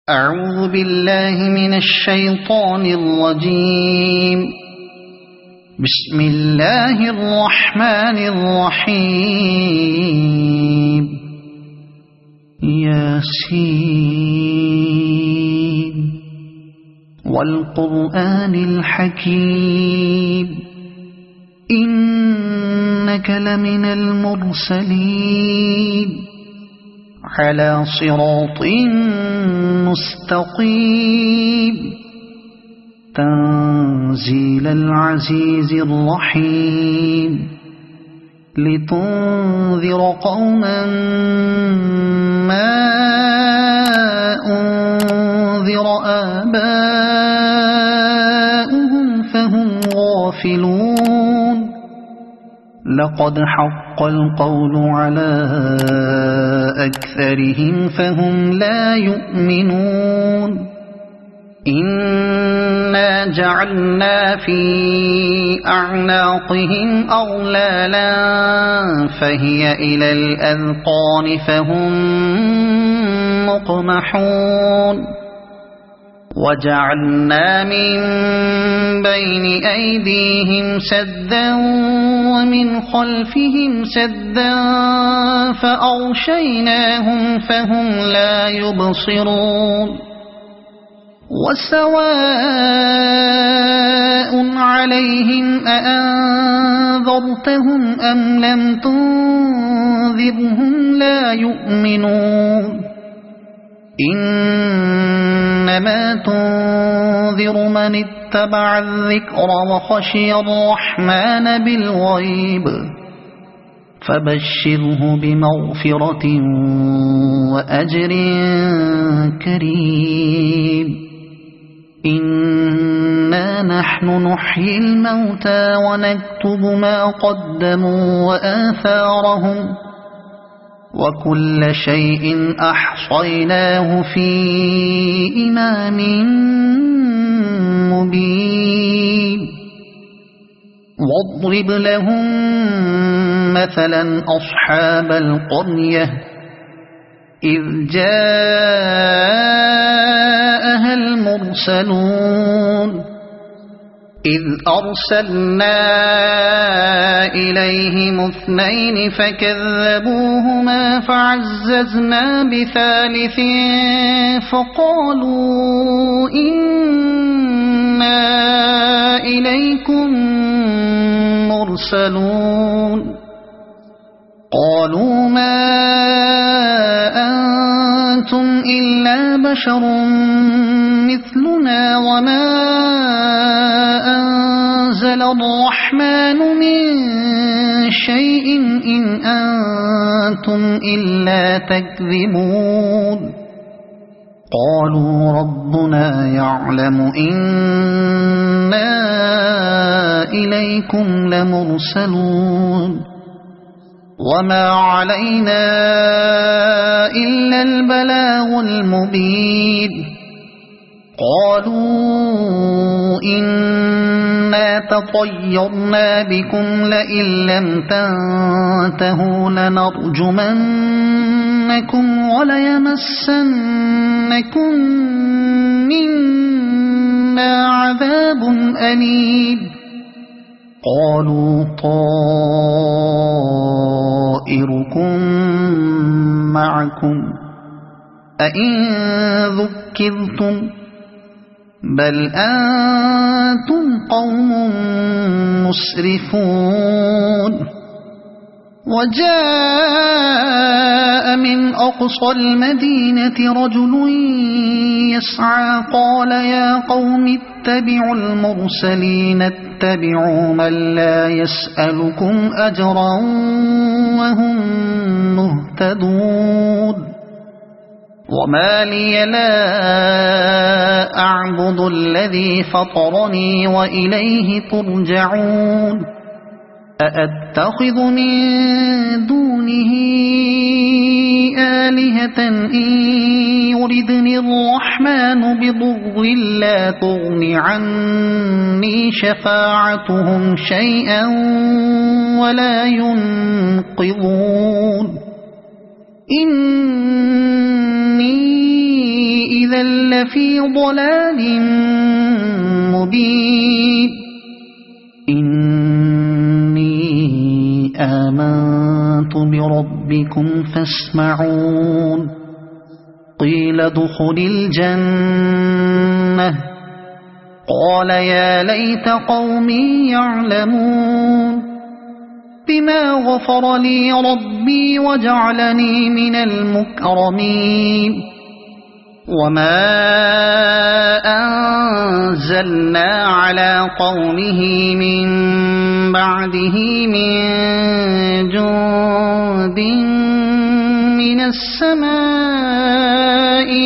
أعوذ بالله من الشيطان الرجيم. بسم الله الرحمن الرحيم. ياسين والقرآن الحكيم إنك لمن المرسلين على صراط مستقيم تنزيل العزيز الرحيم لتنذر قوما ما أنذر آباؤهم فهم غافلون. لقد حق القول على أكثرهم فهم لا يؤمنون. إنا جعلنا في أعناقهم أغلالا فهي إلى الأذقان فهم مقمحون. وجعلنا من بين أيديهم سدا ومن خلفهم سدا فأغشيناهم فهم لا يبصرون. وسواء عليهم أأنذرتهم أم لم تنذرهم لا يؤمنون. إنما تنذر من اتبع الذكر وخشي الرحمن بالغيب فبشره بمغفرة وأجر كريم. إنا نحن نحيي الموتى ونكتب ما قدموا وآثارهم وكل شيء أحصيناه في إمام مبين. واضرب لهم مثلا أصحاب القرية إذ جاءها المرسلون إذ أرسلنا إليهم اثنين فكذبوهما فعززنا بثالث فقالوا إنا إليكم مرسلون. قالوا ما أنتم إلا بشر مثلنا وما أنزل الرحمن من شيء إن أنتم إلا تكذبون. قالوا ربنا يعلم إنا إليكم لمرسلون وما علينا إلا البلاغ المبين. قالوا إنا تطيرنا بكم لئن لم تنتهوا لنرجمنكم وليمسنكم منا عذاب أليم. قالوا طائركم معكم أئن ذكرتم بل أنتم قوم مسرفون. وجاء من أقصى المدينة رجل يسعى قال يا قوم اتبعوا المرسلين اتبعوا من لا يسألكم أجرا وهم مهتدون. وما لي لا أعبد الذي فطرني وإليه ترجعون. أأتخذ من دونه آلهة إن يردني الرحمن بضر لا تغن عني شفاعتهم شيئا ولا ينقذون. إني إذا لفي ضلال مبين إني آمنت بربكم فاسمعون قيل ادخل الجنة قال يا ليت قومي يعلمون بما غفر لي ربي وجعلني من المكرمين وما أنزلنا على قومه من بعده من جند من السماء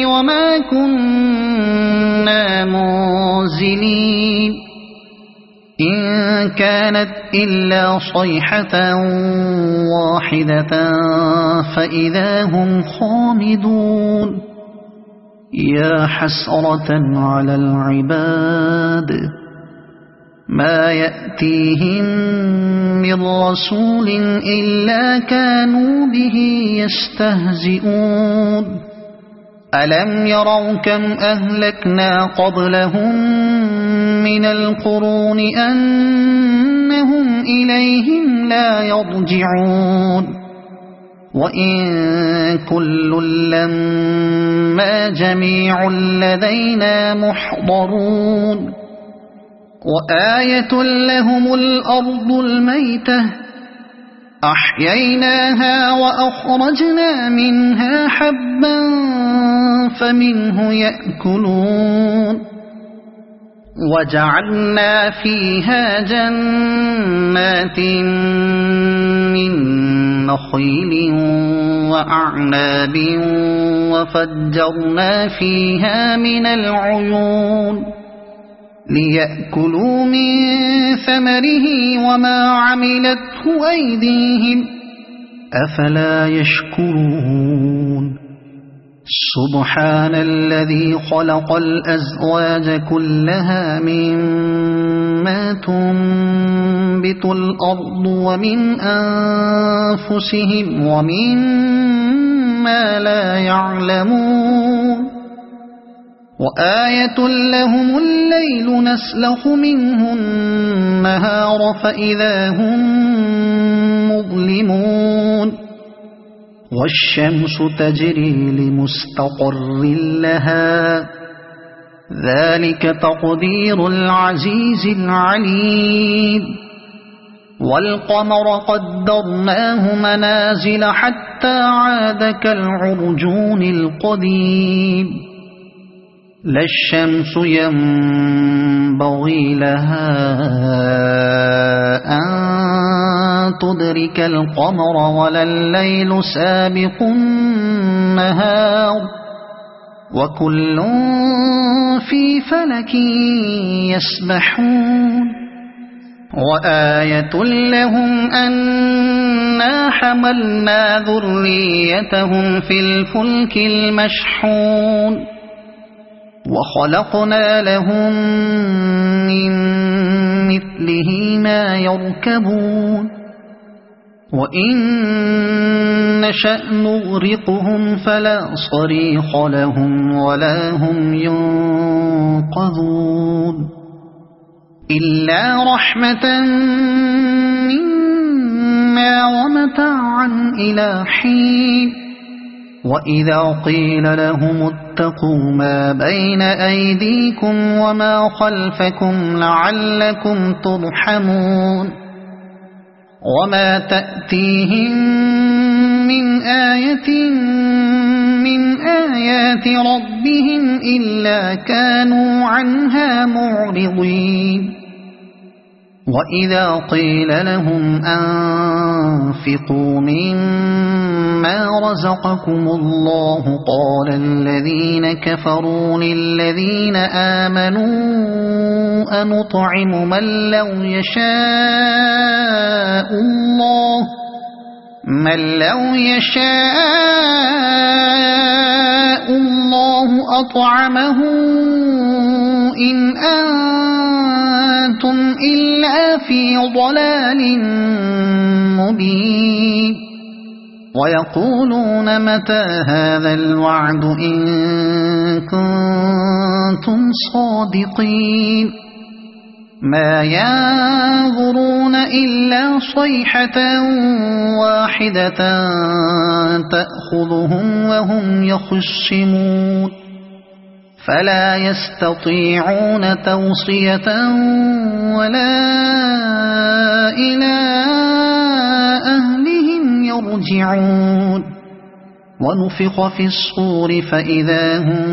وما كنا منزلين إن كانت إلا صيحة واحدة فإذا هم خامدون يا حسرة على العباد ما يأتيهم من رسول إلا كانوا به يستهزئون ألم يروا كم أهلكنا قبلهم من القرون أنهم إليهم لا يرجعون وإن كل لما جميع لدينا محضرون وآية لهم الأرض الميتة أحييناها وأخرجنا منها حبا فمنه يأكلون وجعلنا فيها جنات من نخيل وأعناب وفجرنا فيها من العيون ليأكلوا من ثمره وما عملته أيديهم أفلا يشكرون سبحان الذي خلق الأزواج كلها مما تنبت الأرض ومن أنفسهم ومما لا يعلمون وآية لهم الليل نسلخ منه النهار فإذا هم مظلمون والشمس تجري لمستقر لها ذلك تقدير العزيز العليم والقمر قدرناه منازل حتى عاد كالعرجون القديم لا الشمس ينبغي لها أن تدرك القمر ولا الليل سابق النهار وكل في فلك يسبحون وآية لهم أنا حملنا ذريتهم في الفلك المشحون وخلقنا لهم من مثله ما يركبون وإن نشأ نغرقهم فلا صريخ لهم ولا هم ينقذون إلا رحمة منا ومتاعا إلى حين وإذا قيل لهم اتقوا ما بين أيديكم وما خلفكم لعلكم ترحمون وما تأتيهم من آية من آيات ربهم إلا كانوا عنها معرضين وإذا قيل لهم أنفقوا مما رزقكم الله قال الذين كفروا للذين آمنوا أنطعم من لو يشاء الله أطعمه إن أنتم إلا في ضلال مبين ويقولون متى هذا الوعد إن كنتم صادقين ما ينظرون إلا صيحة واحدة تأخذهم وهم يخصمون فلا يستطيعون توصية ولا إلى أهلهم يرجعون ونفخ في الصور فإذا هم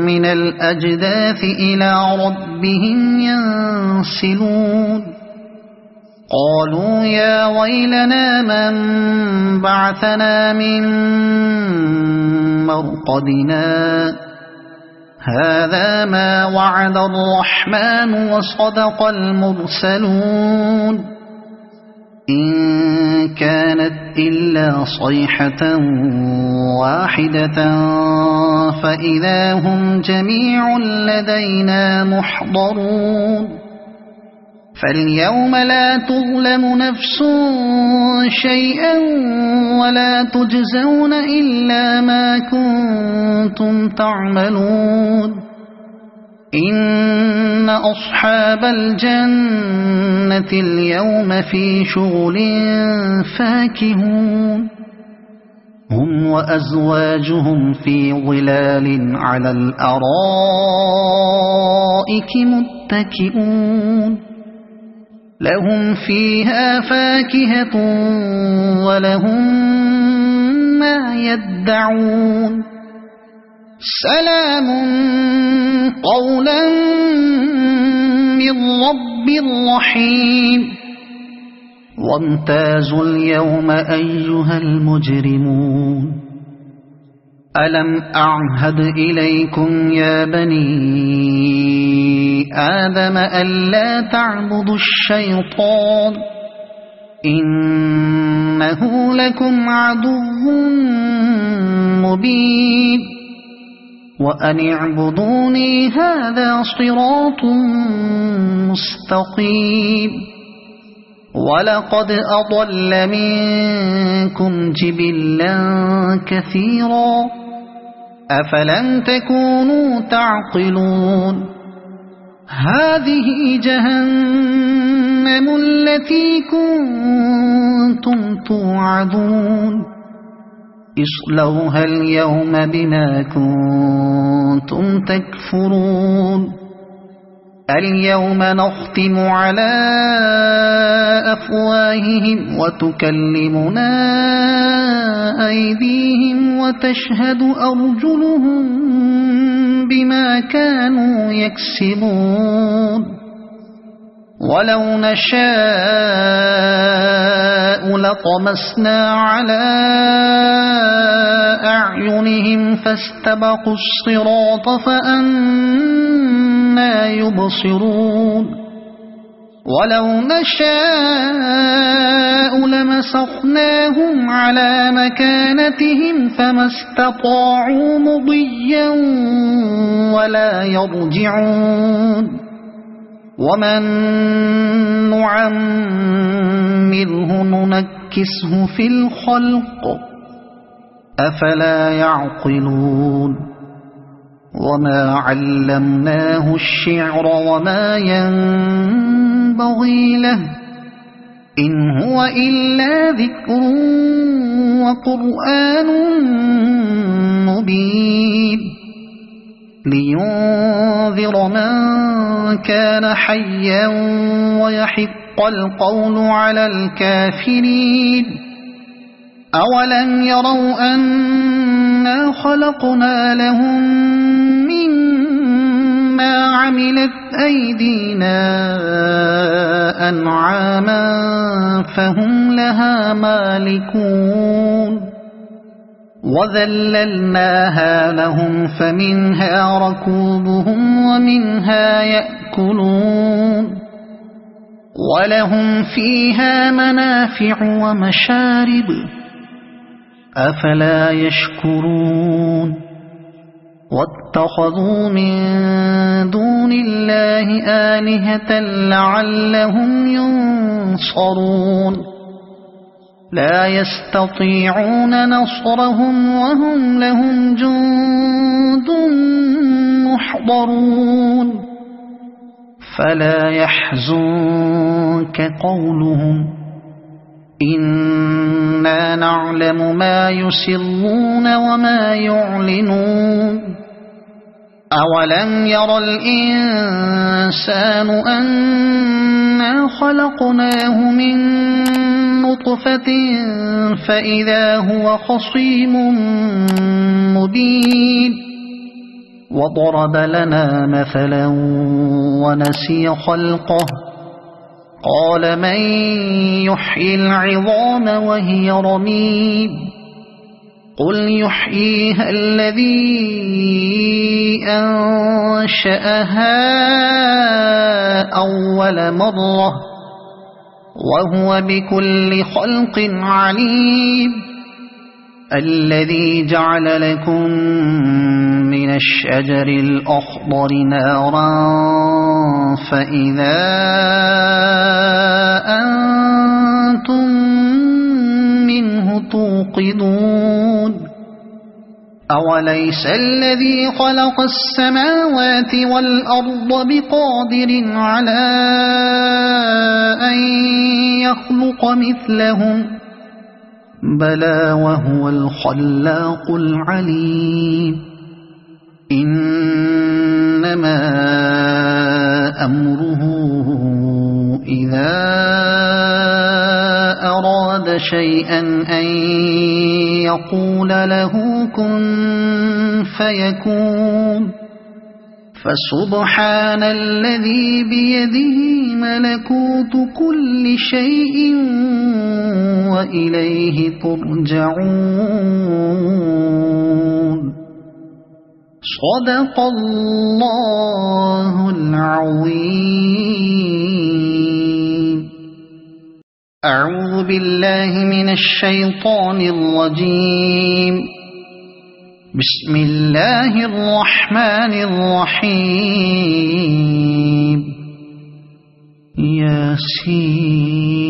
من الأجداث إلى ربهم ينسلون قالوا يا ويلنا من بعثنا من مرقدنا هذا ما وعد الرحمن وصدق المرسلون إن كانت إلا صيحة واحدة فإذا هم جميع لدينا محضرون فاليوم لا تظلم نفس شيئا ولا تجزون إلا ما كنتم تعملون إن أصحاب الجنة اليوم في شغل فاكهون هم وأزواجهم في ظلال على الأرائك متكئون لهم فيها فاكهة ولهم ما يدعون سلام قولا من رب رحيم وامتازوا اليوم أيها المجرمون ألم أعهد إليكم يا بني آدم ألا تعبدوا الشيطان إنه لكم عدو مبين وأن اعبدوني هذا صراط مستقيم ولقد أضل منكم جبلا كثيرا أفلم تكونوا تعقلون هذه جهنم التي كنتم توعدون اصلوها اليوم بما كنتم تكفرون اليوم نختم على أفواههم وتكلمنا أيديهم وتشهد أرجلهم بما كانوا يكسبون ولو نشاء لطمسنا على أعينهم فاستبقوا الصراط فأنى يبصرون ولو نشاء لمسخناهم على مكانتهم فما استطاعوا مضيا ولا يرجعون ومن نعمره ننكسه في الخلق أفلا يعقلون وما علمناه الشعر وما ينبغي له إن هو إلا ذكر وقرآن مبين لينذر من كان حيا ويحق القول على الكافرين أولم يروا أنا خلقنا لهم مما عملت أيدينا أنعاما فهم لها مالكون وذللناها لهم فمنها ركوبهم ومنها يأكلون ولهم فيها منافع ومشارب أفلا يشكرون واتخذوا من دون الله آلهة لعلهم ينصرون لا يستطيعون نصرهم وهم لهم جند محضرون فلا يحزنك قولهم إنا نعلم ما يسرون وما يعلنون أولم ير الإنسان أنا خلقناه من نطفة فإذا هو خصيم مبين وضرب لنا مثلا ونسي خلقه قال من يحيي العظام وهي رميم قل يحييها الذي أنشأها أول مرة وهو بكل خلق عليم الذي جعل لكم من الشجر الأخضر نارا فإذا أنتم منه توقدون أوليس الذي خلق السماوات والأرض بقادر على أن يخلق مثلهم بلى وهو الخلاق العليم إنما أمره إذا أراد شيئا أن يقول له كن فيكون فسبحان الذي بيده ملكوت كل شيء وإليه ترجعون صدق الله العظيم أعوذ بالله من الشيطان الرجيم بسم الله الرحمن الرحيم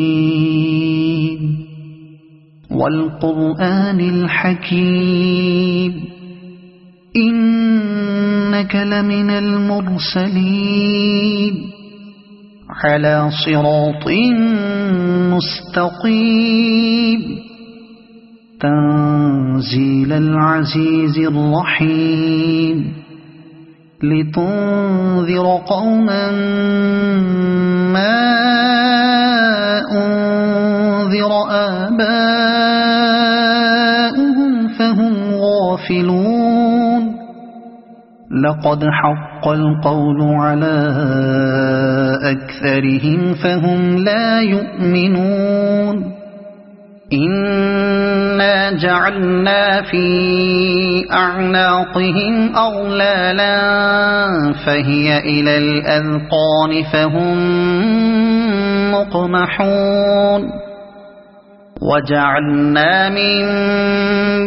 ياسين والقرآن الحكيم إنك لمن المرسلين على صراط مستقيم تنزيل العزيز الرحيم لتنذر قوما ما أنذر آباؤهم فهم غافلون لقد حق القول على أكثرهم فهم لا يؤمنون إنا جعلنا في أعناقهم أغلالا فهي إلى الأذقان فهم مقمحون وجعلنا من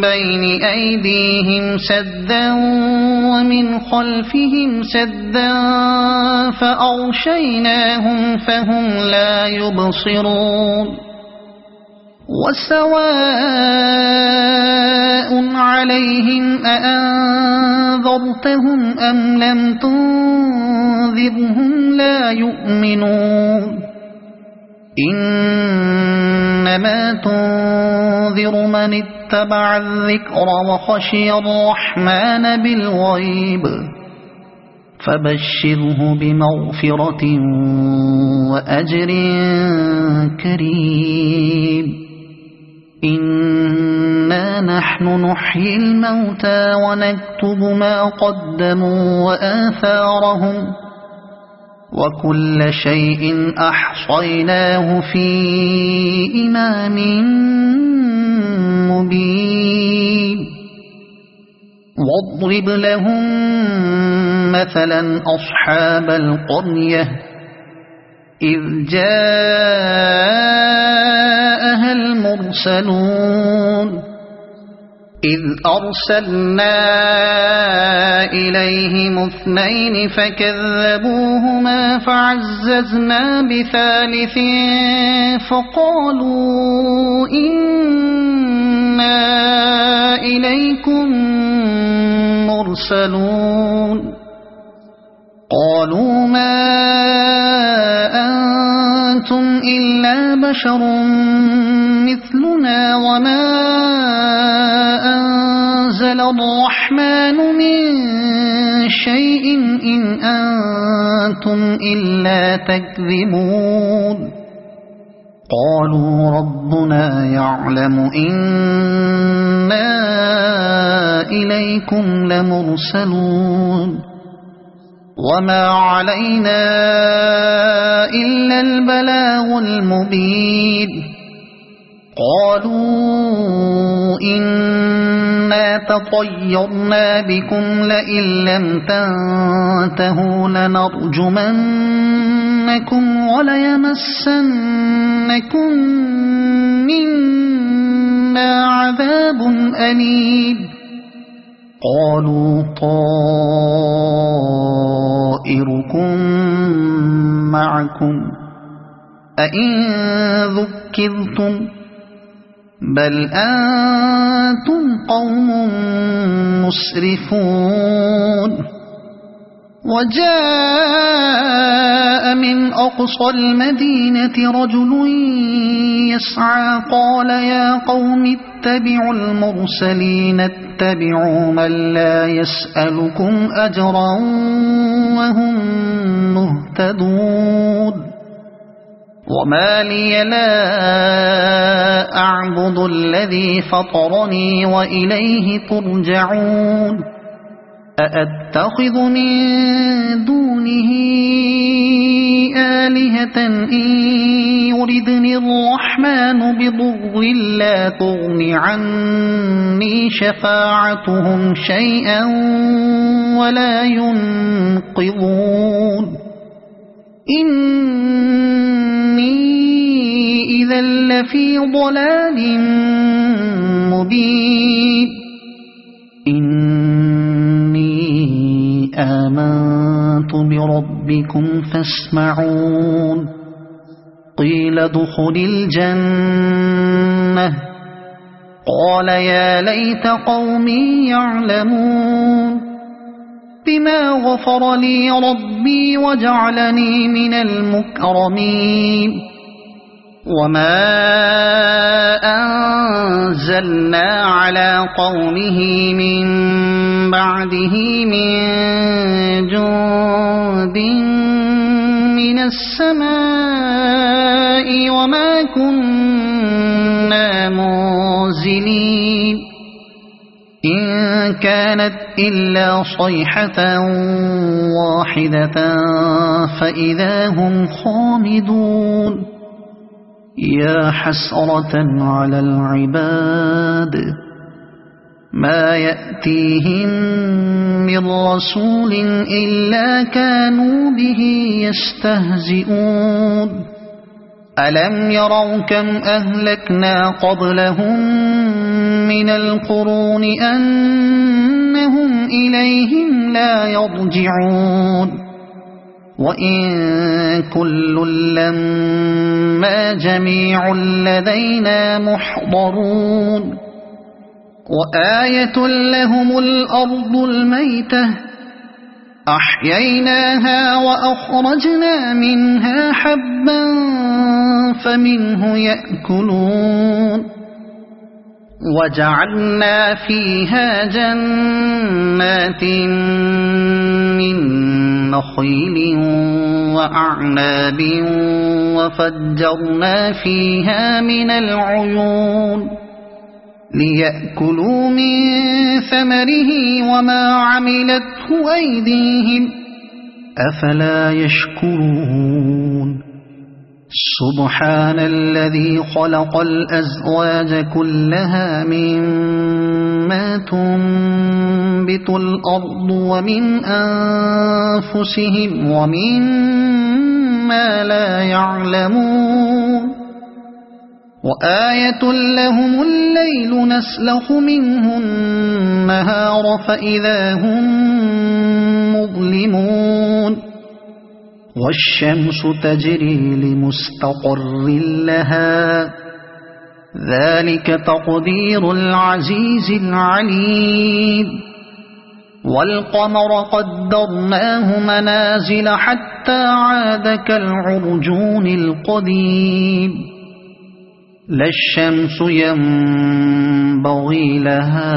بين أيديهم سدا ومن خلفهم سدا فأغشيناهم فهم لا يبصرون وسواء عليهم أأنذرتهم أم لم تنذرهم لا يؤمنون إنما تنذر من اتبع الذكر وخشي الرحمن بالغيب فبشره بمغفرة وأجر كريم إنا نحن نحيي الموتى ونكتب ما قدموا وآثارهم وكل شيء أحصيناه في إمام مبين واضرب لهم مثلا أصحاب القرية إذ جاءها المرسلون إذ أرسلنا إليهم 2 فكذبوهما فعززنا بثالث فقالوا إنا إليكم مرسلون قالوا ما أنتم إلا بشر مثلنا وما أنزل الرحمن من شيء إن أنتم إلا تكذبون قالوا ربنا يعلم إنا إليكم لمرسلون وما علينا إلا البلاغ المبين قالوا إنا تطيرنا بكم لئن لم تنتهوا لنرجمنكم وليمسنكم منا عذاب أليم قالوا طائركم معكم أئن ذكرتم بل أنتم قوم مسرفون وجاء من أقصى المدينة رجل يسعى قال يا قوم اتبعوا المرسلين اتبعوا من لا يسألكم أجرا وهم مهتدون وما لي لا أعبد الذي فطرني وإليه ترجعون أأتخذ من دونه آلهة إن يردني الرحمن بضر لا تغن عني شفاعتهم شيئا ولا ينقذون إني إذا لفي ضلال مبين إني آمنت بربكم فاسمعون قيل ادخل الجنة قال يا ليت قومي يعلمون بما غفر لي ربي وجعلني من المكرمين وما أنزلنا على قومه من بعده من جند من السماء وما كنا منزلين إن كانت إلا صيحة واحدة فإذا هم خامدون يا حسرة على العباد ما يأتيهم من رسول إلا كانوا به يستهزئون ألم يروا كم أهلكنا قبلهم من القرون أنهم إليهم لا يرجعون وإن كل لما جميع لدينا محضرون وآية لهم الأرض الميتة أحييناها وأخرجنا منها حبا فمنه يأكلون وجعلنا فيها جنات من نخيل وأعناب وفجرنا فيها من العيون ليأكلوا من ثمره وما عملته أيديهم أفلا يشكرون سبحان الذي خلق الأزواج كلها مما تنبت الأرض ومن أنفسهم ومما لا يعلمون وآية لهم الليل نسلخ منه النهار فإذا هم مظلمون والشمس تجري لمستقر لها ذلك تقدير العزيز العليم والقمر قدرناه منازل حتى عاد كالعرجون القديم لا الشمس ينبغي لها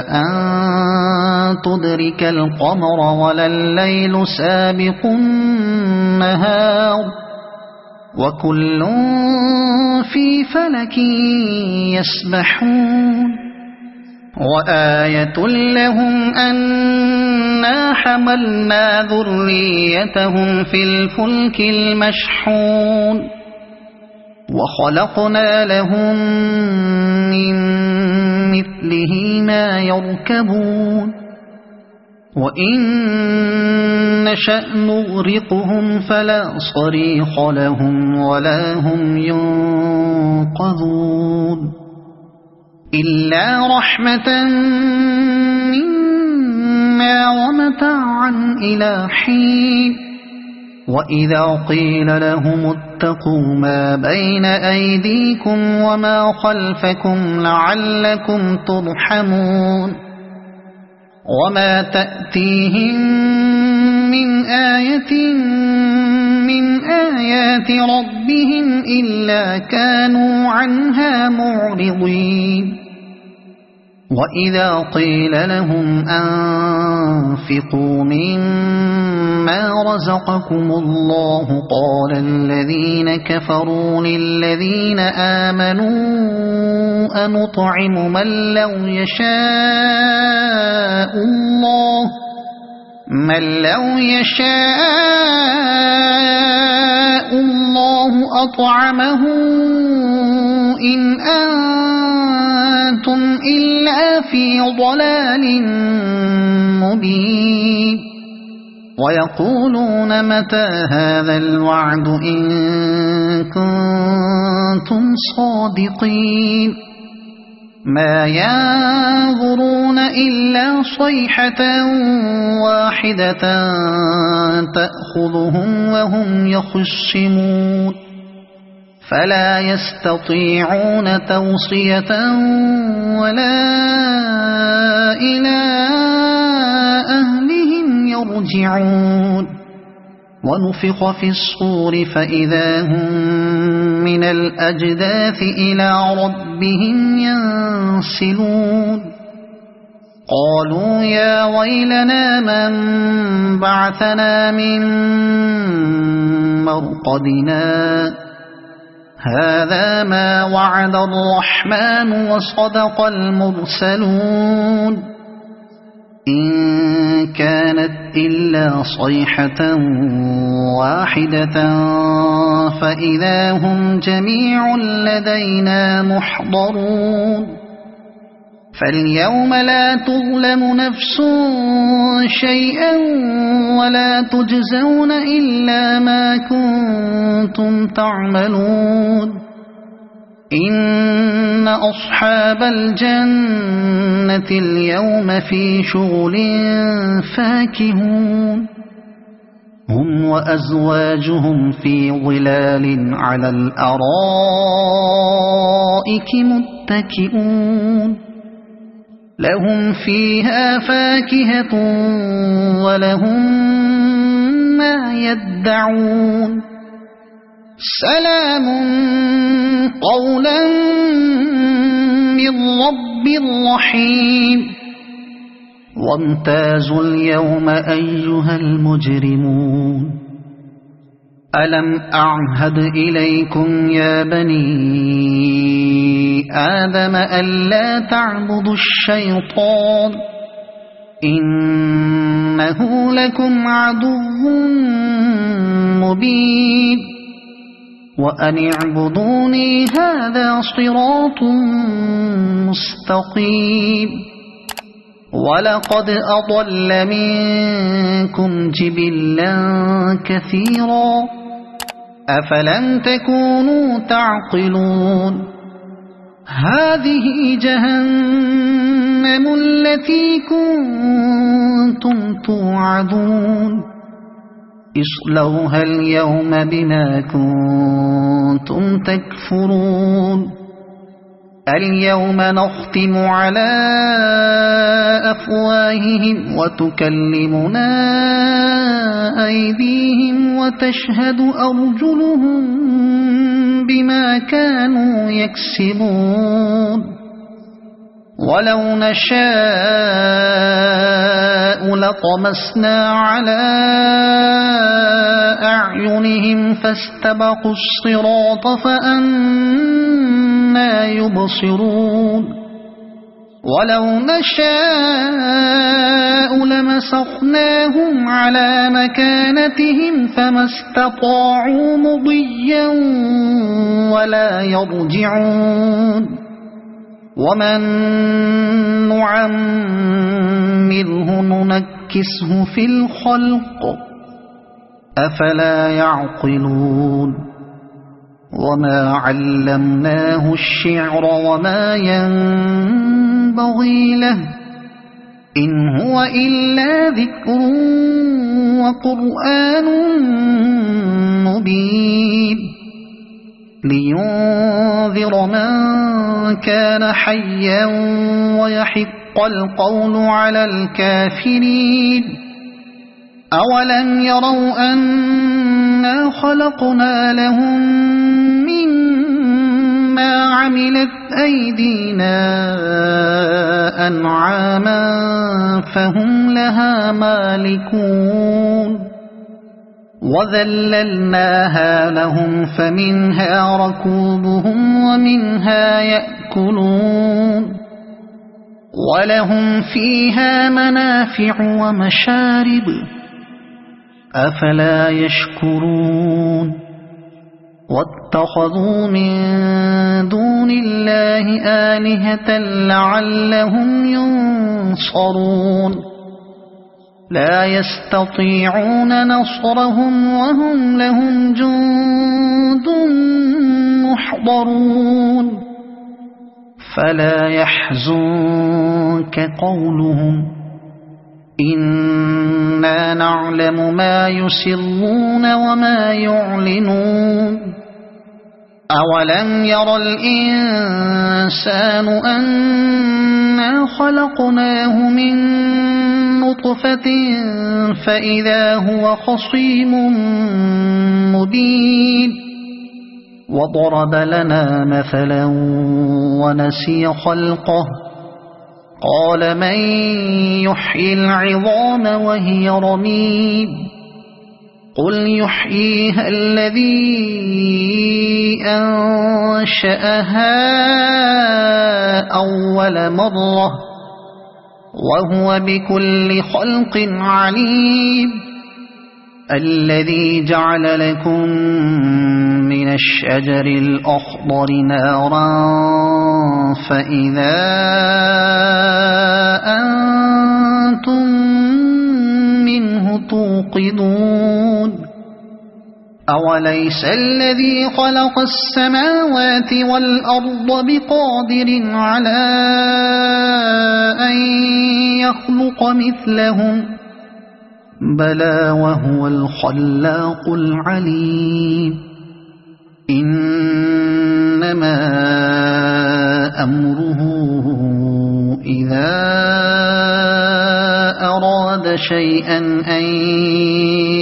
أن تدرك القمر ولا الليل سابق النهار وكل في فلك يسبحون وآية لهم أنا حملنا ذريتهم في الفلك المشحون وخلقنا لهم من مثله ما يركبون وإن نشأ نغرقهم فلا صريخ لهم ولا هم ينقذون إلا رحمة منا ومتاعا إلى حين وإذا قيل لهم اتقوا ما بين أيديكم وما خلفكم لعلكم ترحمون وما تأتيهم من آية من آيات ربهم إلا كانوا عنها معرضين وإذا قيل لهم أنفقوا مما رزقكم الله قال الذين كفروا للذين آمنوا أنطعم من لو يشاء الله أطعمه إن أنتم إلا في ضلال مبين ويقولون متى هذا الوعد إن كنتم صادقين ما ينظرون إلا صيحة واحدة تأخذهم وهم يخصمون فلا يستطيعون توصية ولا إلى أهلهم يرجعون ونفخ في الصور فإذا هم من الأجداث إلى ربهم ينسلون قالوا يا ويلنا من بعثنا من مرقدنا هذا ما وعد الرحمن وصدق المرسلون إن كانت إلا صيحة واحدة فإذا هم جميع لدينا محضرون فاليوم لا تظلم نفس شيئا ولا تجزون إلا ما كنتم تعملون إن أصحاب الجنة اليوم في شغل فاكهون هم وأزواجهم في ظلال على الأرائك متكئون لهم فيها فاكهة ولهم ما يدعون سلام قولا من رب رحيم وامتازوا اليوم أيها المجرمون ألم أعهد إليكم يا بني آدم ألا تعبدوا الشيطان إنه لكم عدو مبين وأن اعبدوني هذا صراط مستقيم ولقد أضل منكم جبلا كثيرا أفلم تكونوا تعقلون هذه جهنم التي كنتم توعدون اصلوها اليوم بما كنتم تكفرون اليوم نختم على أفواههم وتكلمنا أيديهم وتشهد أرجلهم بما كانوا يكسبون ولو نشاء لطمسنا على أعينهم فاستبقوا الصراط فأنى يبصرون ولو نشاء لمسخناهم على مكانتهم فما استطاعوا مضيا ولا يرجعون ومن نعمره ننكسه في الخلق أفلا يعقلون وما علمناه الشعر وما ينبغي له إن هو إلا ذكر وقرآن مبين لينذر من كان حيا ويحق القول على الكافرين أولم يروا أنا خلقنا لهم مما عملت أيدينا أنعاما فهم لها مالكون وذللناها لهم فمنها ركوبهم ومنها يأكلون ولهم فيها منافع ومشارب أفلا يشكرون واتخذوا من دون الله آلهة لعلهم ينصرون لا يستطيعون نصرهم وهم لهم جند محضرون فلا يحزنك قولهم إنا نعلم ما يسرون وما يعلنون أولم ير الإنسان أنا خلقناه من نطفة فإذا هو خصيم مبين وضرب لنا مثلا ونسي خلقه قال من يحيي العظام وهي رميم قل يحييها الذي أنشأها أول مرة وهو بكل خلق عليم الذي جعل لكم من الشجر الأخضر نارا فإذا أنتم منه توقدون أوليس الذي خلق السماوات والأرض بقادر على أن يخلق مثلهم بلى وهو الخلاق العليم إنما أمره إذا أراد شيئا أن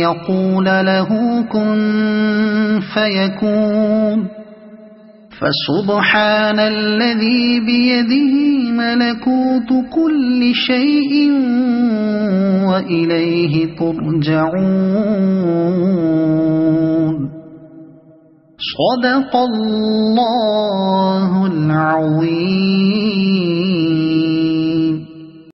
يقول له كن فيكون فسبحان الذي بيده ملكوت كل شيء وإليه ترجعون صدق الله العظيم.